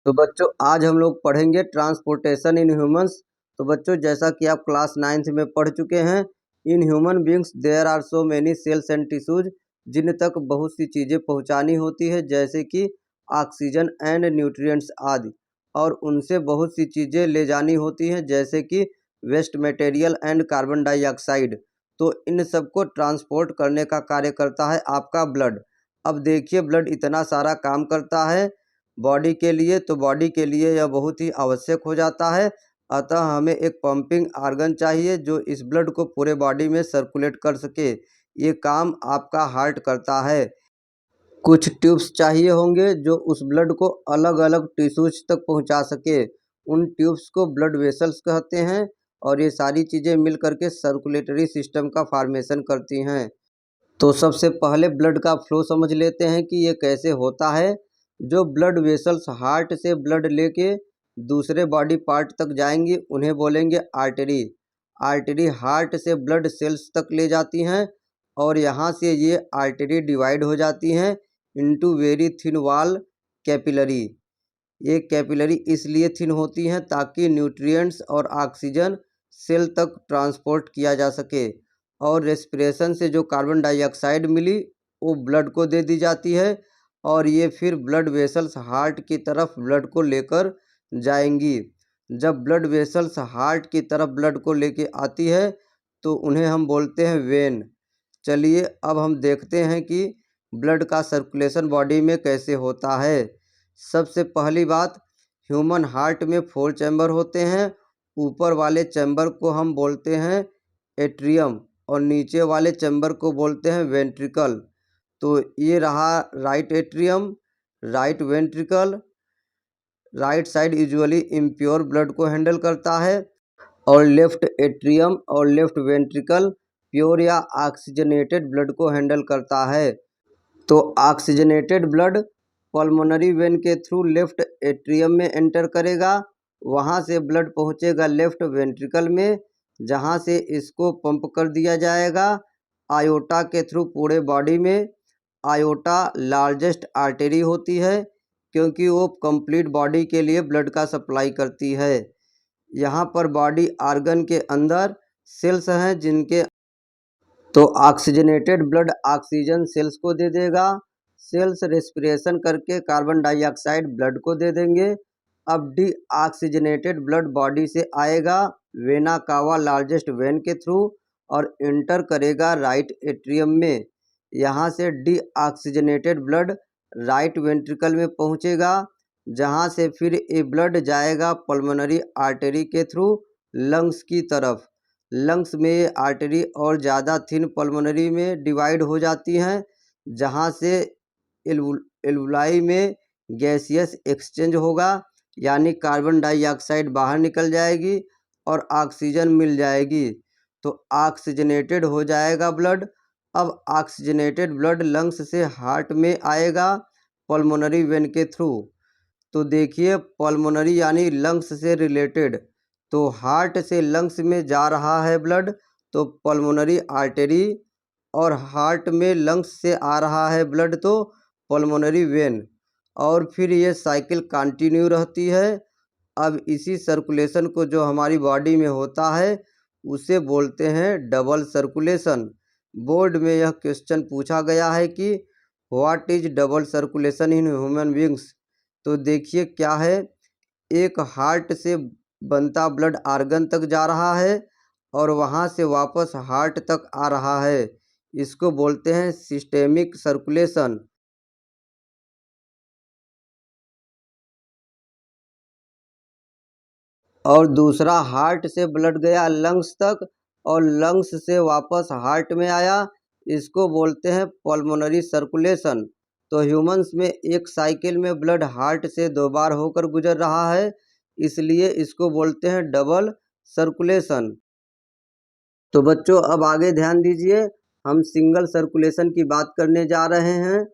तो बच्चों आज हम लोग पढ़ेंगे ट्रांसपोर्टेशन इन ह्यूमंस। तो बच्चों जैसा कि आप क्लास 9th में पढ़ चुके हैं, in human beings there are so many cells and tissues, जिन तक बहुत सी चीज़ें पहुंचानी होती है जैसे कि ऑक्सीजन एंड न्यूट्रिएंट्स आदि, और उनसे बहुत सी चीज़ें ले जानी होती हैं जैसे कि waste material and carbon dioxide. तो इन सबको ट्रांसपोर्ट करने का कार्य करता है आपका ब्लड। अब देखिए ब्लड इतना सारा काम करता है बॉडी के लिए, तो बॉडी के लिए यह बहुत ही आवश्यक हो जाता है। अतः हमें एक पंपिंग आर्गन चाहिए जो इस ब्लड को पूरे बॉडी में सर्कुलेट कर सके। ये काम आपका हार्ट करता है। कुछ ट्यूब्स चाहिए होंगे जो उस ब्लड को अलग अलग टिश्यूज तक पहुंचा सके। उन ट्यूब्स को ब्लड वेसल्स कहते हैं, और ये सारी चीज़ें मिल करके सर्कुलेटरी सिस्टम का फॉर्मेशन करती हैं। तो सबसे पहले ब्लड का फ्लो समझ लेते हैं कि ये कैसे होता है। जो ब्लड वेसल्स हार्ट से ब्लड लेके दूसरे बॉडी पार्ट तक जाएंगी उन्हें बोलेंगे आर्टरी। आर्टरी हार्ट से ब्लड सेल्स तक ले जाती हैं, और यहाँ से ये आर्टरी डिवाइड हो जाती हैं into very thin wall capillary. ये कैपिलरी इसलिए थिन होती हैं ताकि न्यूट्रिएंट्स और ऑक्सीजन सेल तक ट्रांसपोर्ट किया जा सके, और रेस्पिरेशन से जो कार्बन डाइऑक्साइड मिली वो ब्लड को दे दी जाती है, और ये फिर ब्लड वेसल्स हार्ट की तरफ ब्लड को लेकर जाएंगी। जब ब्लड वेसल्स हार्ट की तरफ ब्लड को लेके आती है तो उन्हें हम बोलते हैं वेन। चलिए अब हम देखते हैं कि ब्लड का सर्कुलेशन बॉडी में कैसे होता है। सबसे पहली बात, ह्यूमन हार्ट में 4 चैम्बर होते हैं। ऊपर वाले चैम्बर को हम बोलते हैं एट्रियम, और नीचे वाले चैम्बर को बोलते हैं वेंट्रिकल। तो ये रहा right atrium, right ventricle. Right side usually impure blood को हैंडल करता है, और लेफ्ट एट्रियम और लेफ्ट वेंट्रिकल प्योर या ऑक्सीजनेटेड ब्लड को हैंडल करता है। तो ऑक्सीजनेटेड ब्लड पल्मोनरी वेन के थ्रू लेफ्ट एट्रियम में एंटर करेगा, वहाँ से ब्लड पहुँचेगा लेफ्ट वेंट्रिकल में, जहाँ से इसको पंप कर दिया जाएगा आयोटा के थ्रू पूरे बॉडी में। आयोटा लार्जेस्ट आर्टरी होती है क्योंकि वो कंप्लीट बॉडी के लिए ब्लड का सप्लाई करती है। यहाँ पर बॉडी आर्गन के अंदर सेल्स हैं जिनके तो ऑक्सीजनेटेड ब्लड ऑक्सीजन सेल्स को दे देगा। सेल्स रेस्पिरेशन करके कार्बन डाइऑक्साइड ब्लड को दे देंगे। अब डीऑक्सीजनेटेड ब्लड बॉडी से आएगा वेना कावा लार्जेस्ट वेन के थ्रू, और इंटर करेगा राइट एट्रियम में। यहाँ से डीऑक्सीजनेटेड ब्लड राइट वेंट्रिकल में पहुँचेगा, जहाँ से फिर ये ब्लड जाएगा पल्मोनरी आर्टरी के थ्रू लंग्स की तरफ। लंग्स में ये आर्टरी और ज़्यादा थिन पल्मोनरी में डिवाइड हो जाती हैं, जहाँ से एल्वुलाई में गैसियस एक्सचेंज होगा, यानी कार्बन डाइऑक्साइड बाहर निकल जाएगी और ऑक्सीजन मिल जाएगी। तो ऑक्सीजनेटेड हो जाएगा ब्लड। अब ऑक्सीजनेटेड ब्लड लंग्स से हार्ट में आएगा पल्मोनरी वेन के थ्रू। तो देखिए पल्मोनरी यानी लंग्स से रिलेटेड, तो हार्ट से लंग्स में जा रहा है ब्लड तो पल्मोनरी आर्टरी, और हार्ट में लंग्स से आ रहा है ब्लड तो पल्मोनरी वेन, और फिर ये साइकिल कंटिन्यू रहती है। अब इसी सर्कुलेशन को जो हमारी बॉडी में होता है उसे बोलते हैं डबल सर्कुलेशन। बोर्ड में यह क्वेश्चन पूछा गया है कि what is double circulation in human beings. तो देखिए क्या है, एक हार्ट से बनता ब्लड आर्गन तक जा रहा है और वहाँ से वापस हार्ट तक आ रहा है, इसको बोलते हैं सिस्टेमिक सर्कुलेशन। और दूसरा हार्ट से ब्लड गया लंग्स तक और लंग्स से वापस हार्ट में आया, इसको बोलते हैं पल्मोनरी सर्कुलेशन। तो ह्यूमंस में एक साइकिल में ब्लड हार्ट से 2 बार होकर गुजर रहा है, इसलिए इसको बोलते हैं डबल सर्कुलेशन। तो बच्चों अब आगे ध्यान दीजिए, हम सिंगल सर्कुलेशन की बात करने जा रहे हैं।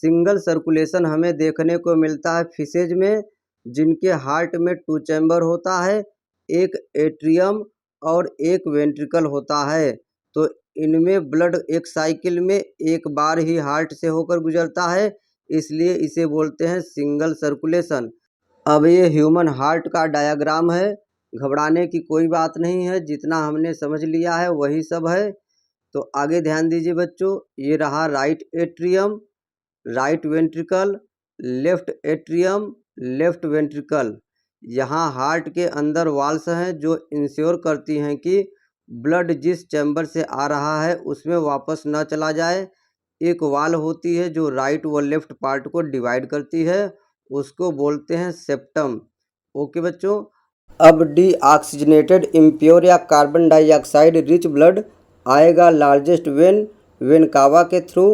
सिंगल सर्कुलेशन हमें देखने को मिलता है फिशेज में, जिनके हार्ट में 2 चैम्बर होता है, एक एट्रियम और एक वेंट्रिकल होता है। तो इनमें ब्लड एक साइकिल में एक बार ही हार्ट से होकर गुजरता है, इसलिए इसे बोलते हैं सिंगल सर्कुलेशन। अब ये ह्यूमन हार्ट का डायग्राम है। घबराने की कोई बात नहीं है, जितना हमने समझ लिया है वही सब है। तो आगे ध्यान दीजिए बच्चों, ये रहा right atrium, right ventricle, left atrium, left ventricle. यहाँ हार्ट के अंदर वाल्स हैं जो इंश्योर करती हैं कि ब्लड जिस चैम्बर से आ रहा है उसमें वापस न चला जाए। एक वाल होती है जो राइट व लेफ्ट पार्ट को डिवाइड करती है, उसको बोलते हैं सेप्टम। ओके बच्चों, अब डीऑक्सीजनेटेड इम्प्योर या कार्बन डाइऑक्साइड रिच ब्लड आएगा लार्जेस्ट वेन कावा के थ्रू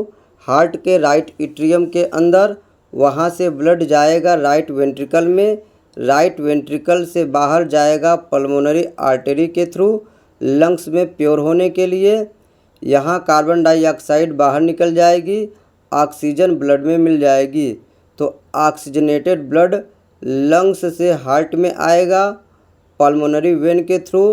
हार्ट के राइट एट्रियम के अंदर। वहाँ से ब्लड जाएगा राइट वेंट्रिकल में, राइट वेंट्रिकल से बाहर जाएगा पल्मोनरी आर्टरी के थ्रू लंग्स में प्योर होने के लिए। यहाँ कार्बन डाइऑक्साइड बाहर निकल जाएगी, ऑक्सीजन ब्लड में मिल जाएगी। तो ऑक्सीजनेटेड ब्लड लंग्स से हार्ट में आएगा, पल्मोनरी वेन के थ्रू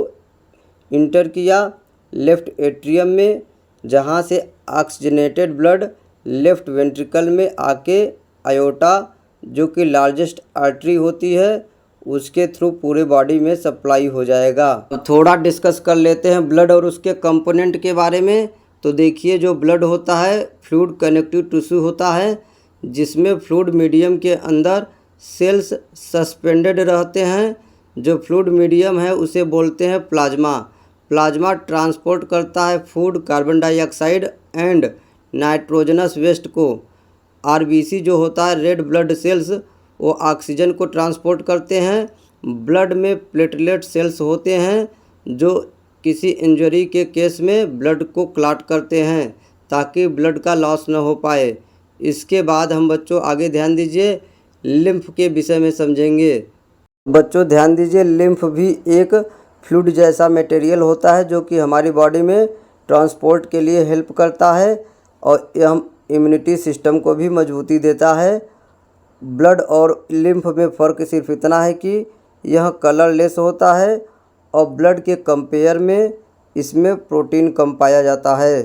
इंटर किया लेफ्ट एट्रियम में, जहाँ से ऑक्सीजनेटेड ब्लड लेफ्ट वेंट्रिकल में आके आयोटा जो कि लार्जेस्ट आर्टरी होती है उसके थ्रू पूरे बॉडी में सप्लाई हो जाएगा। तो थोड़ा डिस्कस कर लेते हैं ब्लड और उसके कंपोनेंट के बारे में। तो देखिए, जो ब्लड होता है फ्लूइड कनेक्टिव टिश्यू होता है, जिसमें फ्लूइड मीडियम के अंदर सेल्स सस्पेंडेड रहते हैं। जो फ्लूइड मीडियम है उसे बोलते हैं प्लाज्मा। प्लाज्मा ट्रांसपोर्ट करता है food, carbon dioxide and nitrogenous waste को। आरबीसी जो होता है रेड ब्लड सेल्स, वो ऑक्सीजन को ट्रांसपोर्ट करते हैं। ब्लड में प्लेटलेट सेल्स होते हैं जो किसी इंजरी के केस में ब्लड को क्लॉट करते हैं ताकि ब्लड का लॉस न हो पाए। इसके बाद हम बच्चों आगे ध्यान दीजिए, लिम्फ के विषय में समझेंगे। बच्चों ध्यान दीजिए, लिम्फ भी एक फ्लूइड जैसा मटेरियल होता है जो कि हमारी बॉडी में ट्रांसपोर्ट के लिए हेल्प करता है और यह इम्यूनिटी सिस्टम को भी मजबूती देता है। ब्लड और लिम्फ में फ़र्क सिर्फ इतना है कि यह कलरलेस होता है और ब्लड के कंपेयर में इसमें प्रोटीन कम पाया जाता है।